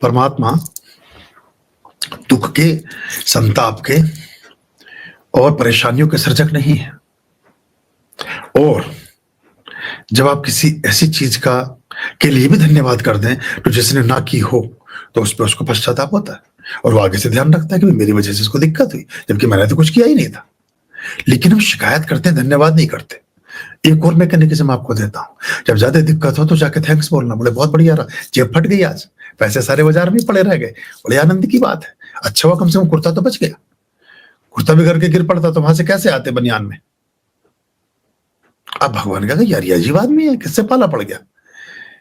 परमात्मा दुख के, संताप के और परेशानियों के सर्जक नहीं है। और जब आप किसी ऐसी चीज का के लिए भी धन्यवाद कर दें तो जिसने ना की हो, तो उस पर उसको पश्चाताप होता है और वो आगे से ध्यान रखता है कि मेरी वजह से इसको दिक्कत हुई, जबकि मैंने तो कुछ किया ही नहीं था। लेकिन हम शिकायत करते हैं, धन्यवाद नहीं करते। एक और मैकेनिज्म आपको देता हूं, जब ज्यादा दिक्कत हो तो जाके थैंक्स बोलना, बोले बहुत बढ़िया रहा, जेब फट गई, आज पैसे सारे बाजार में पड़े रह गए, बड़े आनंद की बात है। अच्छा हुआ कम से कम कुर्ता तो बच गया, कुर्ता भी करके गिर पड़ता तो वहां से कैसे आते बनियान में। अब भगवान कहता यार ये अजीब आदमी है, किससे पाला पड़ गया,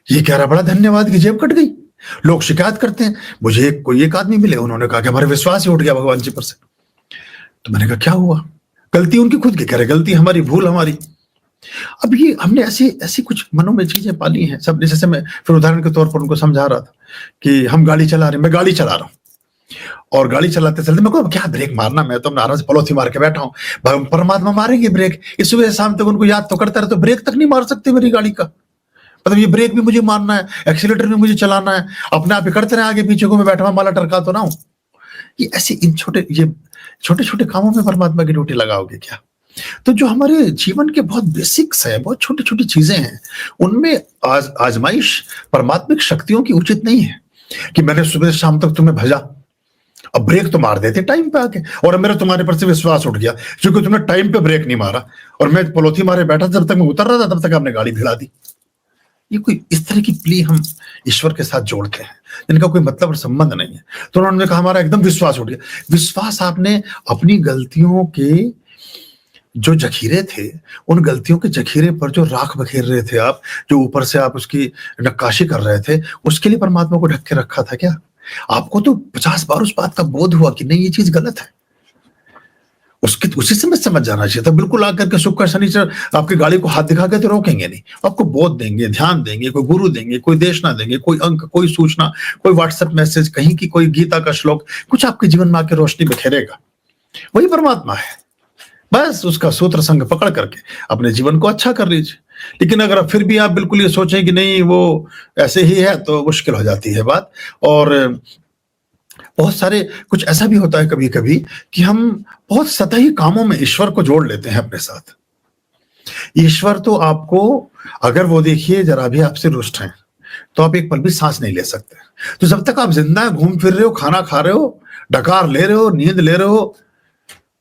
ये कह रहा बड़ा धन्यवाद की जेब कट गई। लोग शिकायत करते हैं, मुझे कोई एक आदमी मिले, उन्होंने कहा कि हमारे विश्वास ही उठ गया भगवान जी पर से। तो मैंने कहा क्या हुआ, गलती उनकी खुद की, कह रहे गलती हमारी, भूल हमारी। अब ये हमने ऐसी ऐसी कुछ मनो में चीजें पाली हैं सब। जैसे मैं फिर उदाहरण के तौर पर उनको समझा रहा था कि हम गाड़ी चला रहे, मैं गाड़ी चला रहा हूँ और गाड़ी चलाते चलते मैं क्या ब्रेक मारना, मैं तो आराम से पलोथी मार के बैठा हूँ, परमात्मा मारेंगे ब्रेक। इस सुबह शाम तक उनको याद तो करता रहे, तो ब्रेक तक नहीं मार सकते मेरी गाड़ी का। मतलब ये ब्रेक भी मुझे मारना है, एक्सीलेटर भी मुझे चलाना है, अपने आप ही करते रहे आगे पीछे को, मैं बैठा हुआ माला टरका तो ना हूं। ये ऐसे इन छोटे छोटे कामों में परमात्मा की ड्यूटी लगाओगे क्या। तो जो हमारे जीवन के बहुत बेसिक्स है, बहुत छोटी छोटी चीजें हैं, उनमें आजमाइश परमात्मिक शक्तियों की उचित नहीं है कि मैंने सुबह से शाम तक तुम्हें भजा, अब ब्रेक तो मार देते टाइम पे आके, और मेरा तुम्हारे पर से विश्वास उठ गया क्योंकि तुमने टाइम पे ब्रेक नहीं मारा, और मैं पलोथी मारे बैठा, जब तक मैं उतर रहा था तब तक आपने गाड़ी भिड़ा दी। ये कोई इस तरह की प्ली हम ईश्वर के साथ जोड़ते हैं जिनका कोई मतलब और संबंध नहीं है। तो उन्होंने कहा हमारा एकदम विश्वास उठ गया। विश्वास आपने अपनी गलतियों के जो जखीरे थे, उन गलतियों के जखीरे पर जो राख बखेर रहे थे आप, जो ऊपर से आप उसकी नक्काशी कर रहे थे, उसके लिए परमात्मा को ढक के रखा था क्या। आपको तो 50 बार उस बात का बोध हुआ कि नहीं ये चीज गलत है, उसी समय समझ जाना चाहिए था। बिल्कुल आकर के शुक्र शनिचर आपकी गाड़ी को हाथ दिखा के तो रोकेंगे नहीं, आपको बोध देंगे, ध्यान देंगे, कोई गुरु देंगे, कोई देशना देंगे, कोई अंक, कोई सूचना, कोई व्हाट्सएप मैसेज, कहीं की कोई गीता का श्लोक, कुछ आपके जीवन में आके रोशनी बिखेरेगा। वही परमात्मा है। बस उसका सूत्र संग पकड़ करके अपने जीवन को अच्छा कर लीजिए। लेकिन अगर फिर भी आप बिल्कुल ये सोचें कि नहीं वो ऐसे ही है, तो मुश्किल हो जाती है बात। और बहुत सारे कुछ ऐसा भी होता है कभी कभी कि हम बहुत सतही कामों में ईश्वर को जोड़ लेते हैं अपने साथ। ईश्वर तो आपको, अगर वो देखिए जरा भी आपसे रुष्ट हैं तो आप एक पल भी सांस नहीं ले सकते। तो जब तक आप जिंदा घूम फिर रहे हो, खाना खा रहे हो, डकार ले रहे हो, नींद ले रहे हो,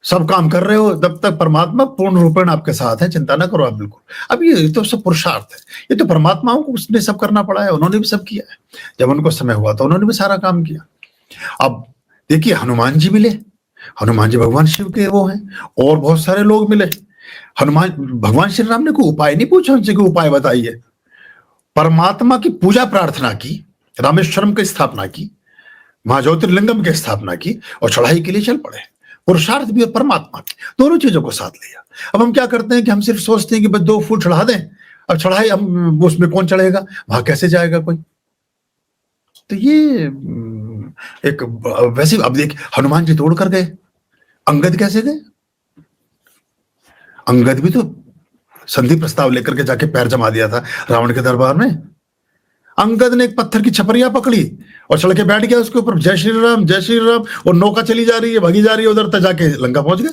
सब काम कर रहे हो, तब तक परमात्मा पूर्ण रूपेण आपके साथ है, चिंता ना करो आप बिल्कुल। अब ये तो सब पुरुषार्थ है, ये तो परमात्माओं को उसने सब करना पड़ा है, उन्होंने भी सब किया है। जब उनको समय हुआ तो उन्होंने भी सारा काम किया। अब देखिए हनुमान जी मिले, हनुमान जी भगवान शिव के वो हैं, और बहुत सारे लोग मिले। भगवान श्री राम ने कोई उपाय नहीं पूछा उनसे कि उपाय बताइए, परमात्मा की पूजा प्रार्थना की, रामेश्वरम की स्थापना की, महाज्योतिर्लिंगम की स्थापना की, और चढ़ाई के लिए चल पड़े। पुरुषार्थ भी और परमात्मा की, दोनों चीजों को साथ लिया। अब हम क्या करते हैं कि हम सिर्फ सोचते हैं कि बस 2 फूल चढ़ा दें, अब चढ़ाई हम उसमें कौन चढ़ेगा, वहां कैसे जाएगा कोई। तो ये एक वैसे, अब देख हनुमान जी तोड़ कर गए, अंगद कैसे गए। अंगद भी तो संधि प्रस्ताव लेकर के जाके पैर जमा दिया था रावण के दरबार में। अंगद ने एक पत्थर की छपरिया पकड़ी और चढ़ के बैठ गया उसके ऊपर, जय श्री राम जय श्री राम, और नौका चली जा रही है, भगी जा रही है, उधर तक जाके लंका पहुंच गए।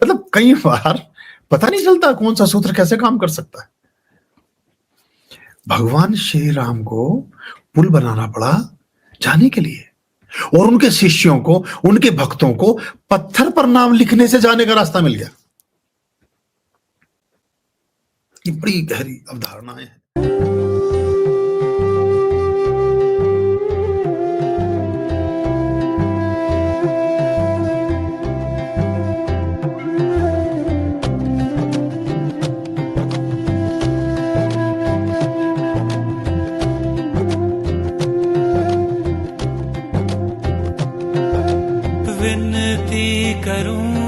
मतलब कई बार पता नहीं चलता कौन सा सूत्र कैसे काम कर सकता है। भगवान श्री राम को पुल बनाना पड़ा जाने के लिए, और उनके शिष्यों को, उनके भक्तों को पत्थर पर नाम लिखने से जाने का रास्ता मिल गया। ये बड़ी गहरी अवधारणाएं हैं। विनती करूं